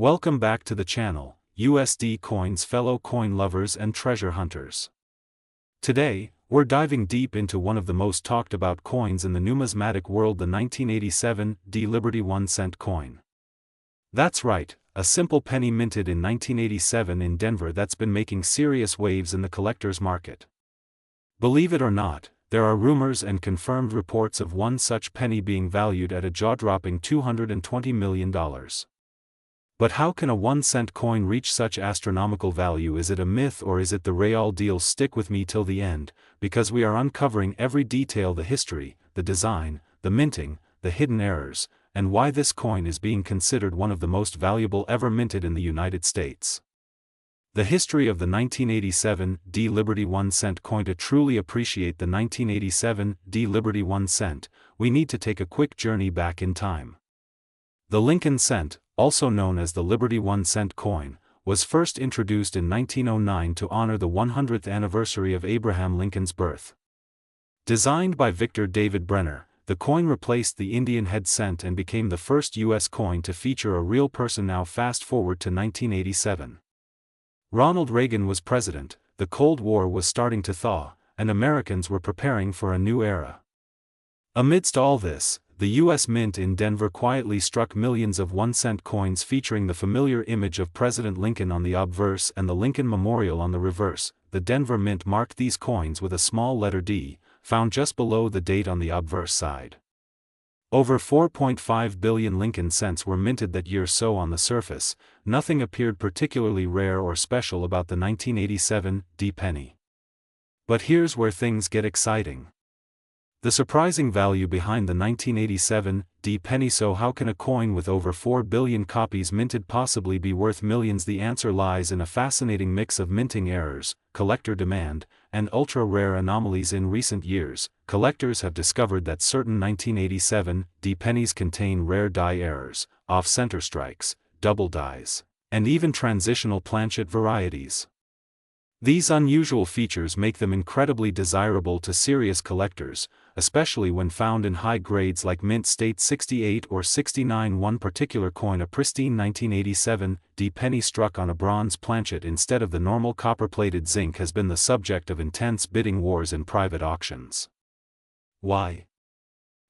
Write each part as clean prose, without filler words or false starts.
Welcome back to the channel, USD Coins fellow coin lovers and treasure hunters. Today, we're diving deep into one of the most talked about coins in the numismatic world, the 1987 D Liberty 1-cent coin. That's right, a simple penny minted in 1987 in Denver that's been making serious waves in the collector's market. Believe it or not, there are rumors and confirmed reports of one such penny being valued at a jaw-dropping $220 million. But how can a 1-cent coin reach such astronomical value? Is it a myth or is it the real deal? Stick with me till the end, because we are uncovering every detail: the history, the design, the minting, the hidden errors, and why this coin is being considered one of the most valuable ever minted in the United States. The history of the 1987 D Liberty 1-cent coin. To truly appreciate the 1987 D Liberty 1-cent, we need to take a quick journey back in time. The Lincoln cent, also known as the Liberty 1-cent coin, was first introduced in 1909 to honor the 100th anniversary of Abraham Lincoln's birth. Designed by Victor David Brenner, the coin replaced the Indian head cent and became the first U.S. coin to feature a real person. Now fast forward to 1987. Ronald Reagan was president, the Cold War was starting to thaw, and Americans were preparing for a new era. Amidst all this, the U.S. Mint in Denver quietly struck millions of 1-cent coins featuring the familiar image of President Lincoln on the obverse and the Lincoln Memorial on the reverse. The Denver Mint marked these coins with a small letter D, found just below the date on the obverse side. Over 4.5 billion Lincoln cents were minted that year, so on the surface, nothing appeared particularly rare or special about the 1987 D penny. But here's where things get exciting. The surprising value behind the 1987 D penny. So how can a coin with over 4 billion copies minted possibly be worth millions? The answer lies in a fascinating mix of minting errors, collector demand, and ultra-rare anomalies. In recent years, collectors have discovered that certain 1987 D pennies contain rare die errors, off-center strikes, double dies, and even transitional planchet varieties. These unusual features make them incredibly desirable to serious collectors, especially when found in high grades like mint state 68 or 69. One particular coin, a pristine 1987 D penny struck on a bronze planchet instead of the normal copper-plated zinc, has been the subject of intense bidding wars in private auctions. Why?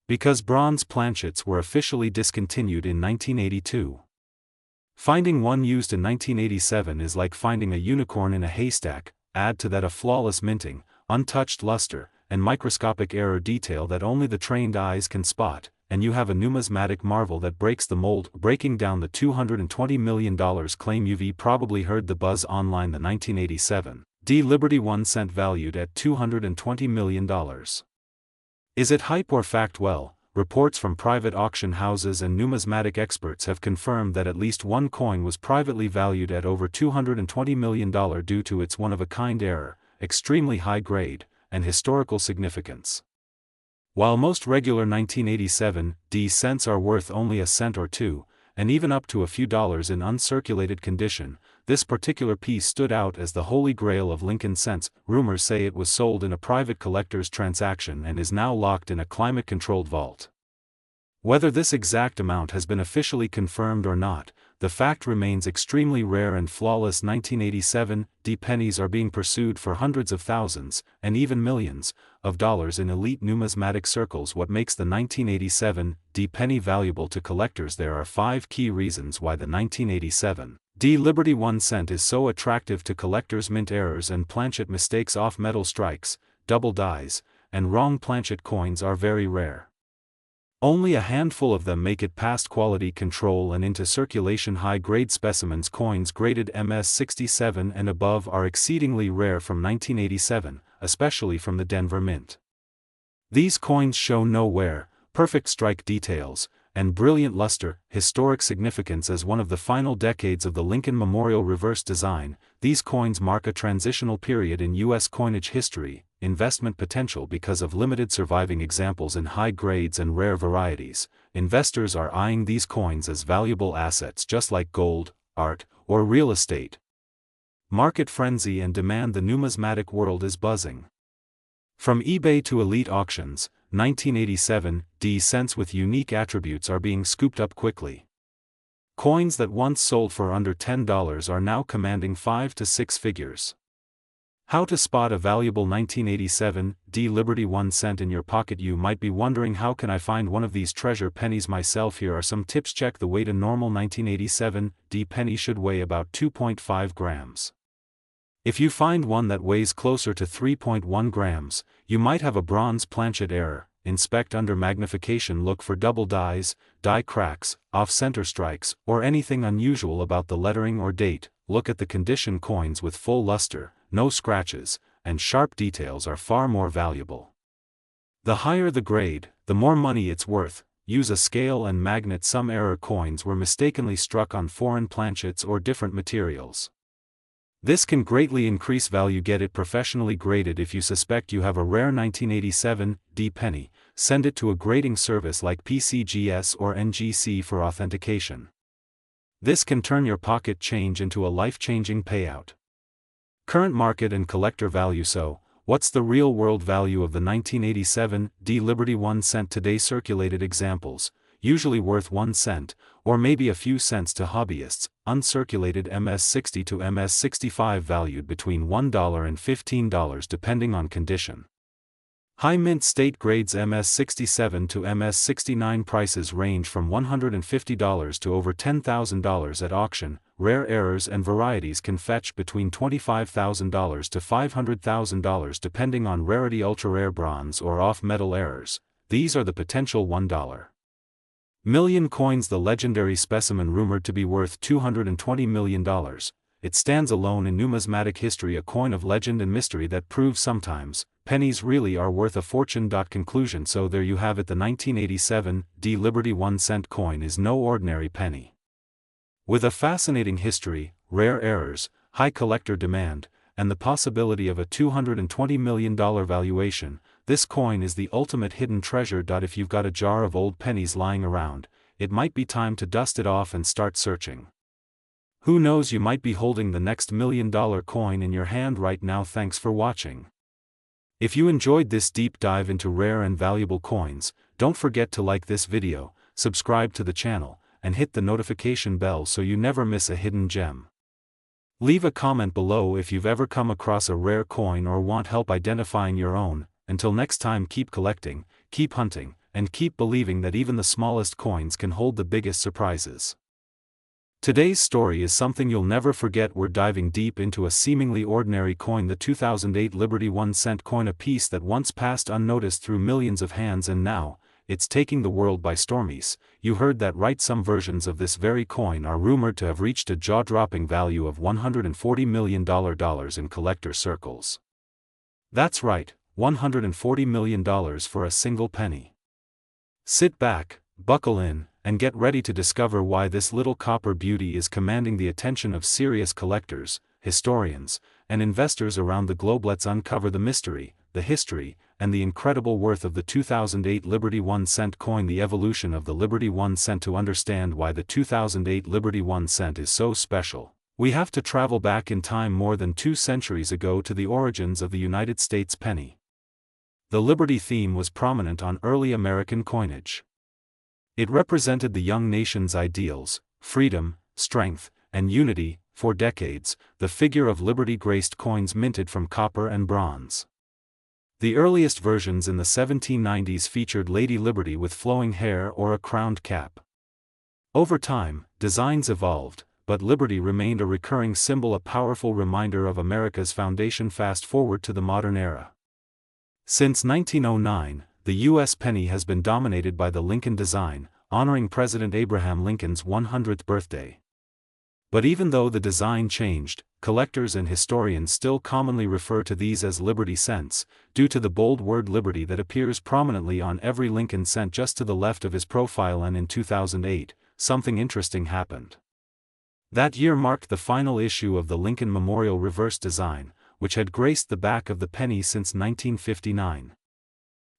Because bronze planchets were officially discontinued in 1982. Finding one used in 1987 is like finding a unicorn in a haystack. Add to that a flawless minting, untouched luster, and microscopic error detail that only the trained eyes can spot, and you have a numismatic marvel that breaks the mold. Breaking down the $220 million claim. You've probably heard the buzz online. The 1987 D Liberty 1-cent valued at $220 million. Is it hype or fact? Well, reports from private auction houses and numismatic experts have confirmed that at least one coin was privately valued at over $220 million due to its one-of-a-kind error, extremely high grade, and historical significance. While most regular 1987 D cents are worth only a cent or two, and even up to a few dollars in uncirculated condition, this particular piece stood out as the holy grail of Lincoln cents. Rumors say it was sold in a private collector's transaction and is now locked in a climate-controlled vault. Whether this exact amount has been officially confirmed or not, the fact remains extremely rare and flawless. 1987 D pennies are being pursued for hundreds of thousands, and even millions, of dollars in elite numismatic circles. What makes the 1987 D penny valuable to collectors? There are 5 key reasons why the 1987 D Liberty 1-cent is so attractive to collectors. Mint errors and planchet mistakes, off-metal strikes, double dies, and wrong planchet coins are very rare. Only a handful of them make it past quality control and into circulation. High-grade specimens, coins graded MS-67 and above, are exceedingly rare from 1987, especially from the Denver Mint. These coins show no wear, perfect strike details, and brilliant luster. Historic significance: as one of the final decades of the Lincoln Memorial reverse design, these coins mark a transitional period in U.S. coinage history. Investment potential: because of limited surviving examples in high grades and rare varieties, investors are eyeing these coins as valuable assets just like gold, art, or real estate. Market frenzy and demand: the numismatic world is buzzing. From eBay to elite auctions, 1987 D cents with unique attributes are being scooped up quickly. Coins that once sold for under $10 are now commanding 5 to 6 figures. How to spot a valuable 1987 D Liberty 1 cent in your pocket. You might be wondering, how can I find one of these treasure pennies myself? Here are some tips. Check the weight. A normal 1987 D penny should weigh about 2.5 grams. If you find one that weighs closer to 3.1 grams, you might have a bronze planchet error. Inspect under magnification. Look for double dies, die cracks, off-center strikes, or anything unusual about the lettering or date. Look at the condition. Coins with full luster, no scratches, and sharp details are far more valuable. The higher the grade, the more money it's worth. Use a scale and magnet. Some error coins were mistakenly struck on foreign planchets or different materials. This can greatly increase value. Get it professionally graded. If you suspect you have a rare 1987 D penny, send it to a grading service like PCGS or NGC for authentication. This can turn your pocket change into a life-changing payout. Current market and collector value. So, what's the real-world value of the 1987 D Liberty 1 cent today? Circulated examples, usually worth 1 cent, or maybe a few cents to hobbyists. Uncirculated MS-60 to MS-65 valued between $1 and $15 depending on condition. High mint state grades MS-67 to MS-69 prices range from $150 to over $10,000 at auction. Rare errors and varieties can fetch between $25,000 to $500,000 depending on rarity. Ultra rare bronze or off-metal errors. These are the potential $1 million coins. The legendary specimen rumored to be worth $220 million. It stands alone in numismatic history, a coin of legend and mystery that proves sometimes pennies really are worth a fortune. Conclusion. So there you have it. The 1987 D Liberty 1 cent coin is no ordinary penny. With a fascinating history, rare errors, high collector demand, and the possibility of a $220 million valuation, this coin is the ultimate hidden treasure. If you've got a jar of old pennies lying around, it might be time to dust it off and start searching. Who knows, you might be holding the next $1 million coin in your hand right now. Thanks for watching. If you enjoyed this deep dive into rare and valuable coins, don't forget to like this video, subscribe to the channel, and hit the notification bell so you never miss a hidden gem. Leave a comment below if you've ever come across a rare coin or want help identifying your own. Until next time, keep collecting, keep hunting, and keep believing that even the smallest coins can hold the biggest surprises. Today's story is something you'll never forget. We're diving deep into a seemingly ordinary coin, the 2008 Liberty 1 cent coin, a piece that once passed unnoticed through millions of hands and now, it's taking the world by storm. You heard that right, some versions of this very coin are rumored to have reached a jaw-dropping value of $140 million in collector circles. That's right, $140 million for a single penny. Sit back, buckle in, and get ready to discover why this little copper beauty is commanding the attention of serious collectors, historians, and investors around the globe. Let's uncover the mystery, the history, and the incredible worth of the 2008 Liberty 1 cent coin, the evolution of the Liberty 1 cent. To understand why the 2008 Liberty 1 cent is so special, we have to travel back in time more than 2 centuries ago to the origins of the United States penny. The Liberty theme was prominent on early American coinage. It represented the young nation's ideals, freedom, strength, and unity. For decades, the figure of liberty graced coins minted from copper and bronze. The earliest versions in the 1790s featured Lady Liberty with flowing hair or a crowned cap. Over time, designs evolved, but liberty remained a recurring symbol, a powerful reminder of America's foundation. Fast forward to the modern era. Since 1909, the U.S. penny has been dominated by the Lincoln design, honoring President Abraham Lincoln's 100th birthday. But even though the design changed, collectors and historians still commonly refer to these as Liberty cents, due to the bold word liberty that appears prominently on every Lincoln cent just to the left of his profile. And in 2008, something interesting happened. That year marked the final issue of the Lincoln Memorial reverse design, which had graced the back of the penny since 1959.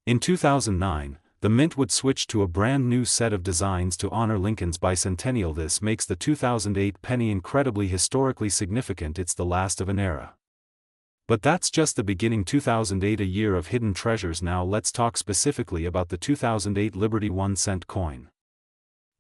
In 2009, the mint would switch to a brand new set of designs to honor Lincoln's bicentennial. This makes the 2008 penny incredibly historically significant. It's the last of an era. But that's just the beginning. 2008, a year of hidden treasures. Now let's talk specifically about the 2008 Liberty 1 cent coin.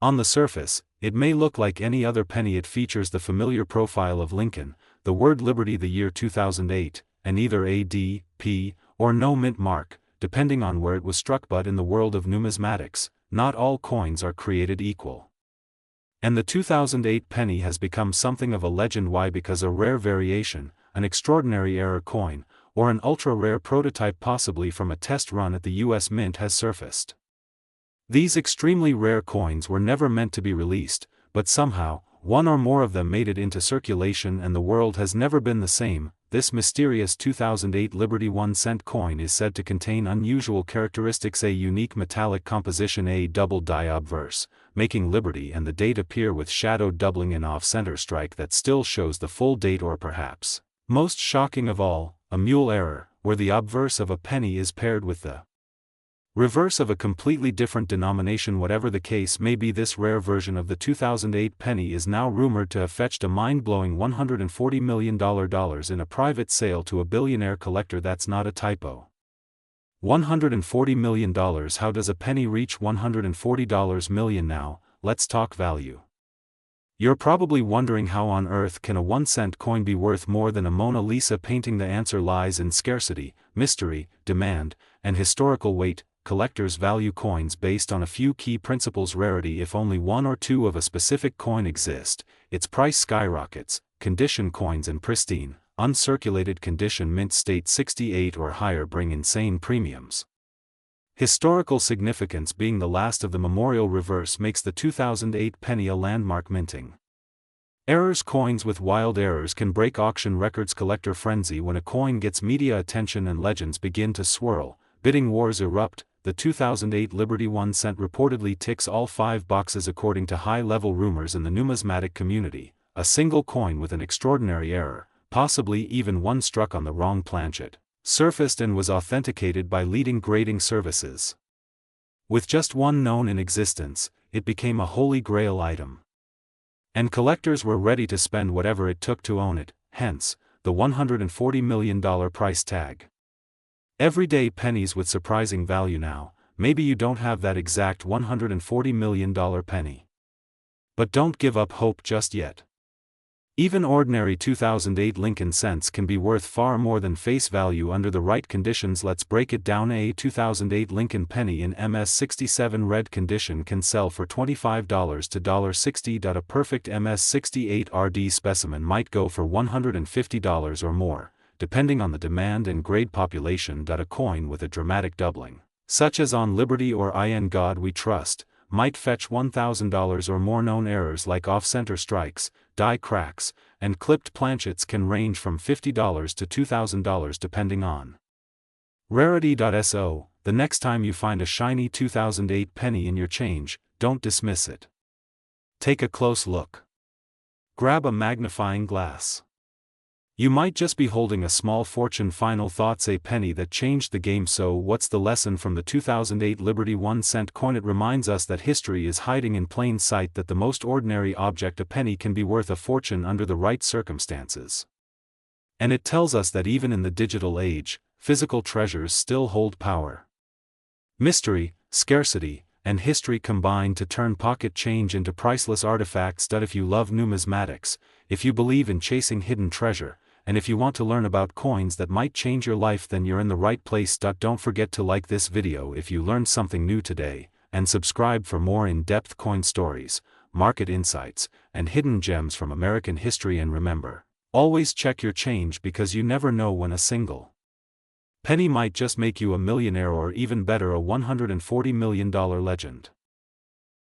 On the surface, It may look like any other penny. It features the familiar profile of Lincoln, the word Liberty, the year 2008, and either a D, P, or no mint mark, depending on where it was struck. But in the world of numismatics, not all coins are created equal. And the 2008 penny has become something of a legend. Why? Because a rare variation, an extraordinary error coin, or an ultra-rare prototype possibly from a test run at the US Mint has surfaced. These extremely rare coins were never meant to be released, but somehow, one or more of them made it into circulation and the world has never been the same. This mysterious 2008 Liberty 1-cent coin is said to contain unusual characteristics: a unique metallic composition, a double die obverse, making Liberty and the date appear with shadowed doubling and off-center strike that still shows the full date, or perhaps, most shocking of all, a mule error, where the obverse of a penny is paired with the reverse of a completely different denomination. Whatever the case may be, this rare version of the 2008 penny is now rumored to have fetched a mind-blowing $140 million in a private sale to a billionaire collector. That's not a typo. $140 million. How does a penny reach $140 million now? Let's talk value. You're probably wondering, how on earth can a 1-cent coin be worth more than a Mona Lisa painting? The answer lies in scarcity, mystery, demand, and historical weight. Collectors value coins based on a few key principles: rarity. If only one or two of a specific coin exist, its price skyrockets. Condition: coins in pristine, uncirculated condition, mint state 68 or higher, bring insane premiums. Historical significance: being the last of the memorial reverse makes the 2008 penny a landmark. Minting errors: coins with wild errors can break auction records. Collector frenzy: when a coin gets media attention and legends begin to swirl, bidding wars erupt. The 2008 Liberty 1-cent reportedly ticks all 5 boxes according to high-level rumors in the numismatic community: a single coin with an extraordinary error, possibly even one struck on the wrong planchet, surfaced and was authenticated by leading grading services. With just one known in existence, it became a holy grail item. And collectors were ready to spend whatever it took to own it, hence, the $140 million price tag. Everyday pennies with surprising value. Now, maybe you don't have that exact $140 million penny. But don't give up hope just yet. Even ordinary 2008 Lincoln cents can be worth far more than face value under the right conditions. Let's break it down. A 2008 Lincoln penny in MS67 red condition can sell for $25 to $60. A perfect MS68 RD specimen might go for $150 or more, depending on the demand and grade population. A coin with a dramatic doubling, such as on Liberty or In God We Trust, might fetch $1,000 or more. Known errors like off-center strikes, die cracks, and clipped planchets can range from $50 to $2,000 depending on rarity.so. The next time you find a shiny 2008 penny in your change, don't dismiss it. Take a close look. Grab a magnifying glass. You might just be holding a small fortune. Final thoughts: a penny that changed the game. So what's the lesson from the 2008 Liberty 1-cent coin? It reminds us that history is hiding in plain sight, that the most ordinary object, a penny, can be worth a fortune under the right circumstances. And it tells us that even in the digital age, physical treasures still hold power. Mystery, scarcity, and history combine to turn pocket change into priceless artifacts. If you love numismatics, if you believe in chasing hidden treasure, and if you want to learn about coins that might change your life, then you're in the right place. Don't forget to like this video if you learned something new today, and subscribe for more in-depth coin stories, market insights, and hidden gems from American history. And remember, always check your change, because you never know when a single penny might just make you a millionaire, or even better, a $140 million legend.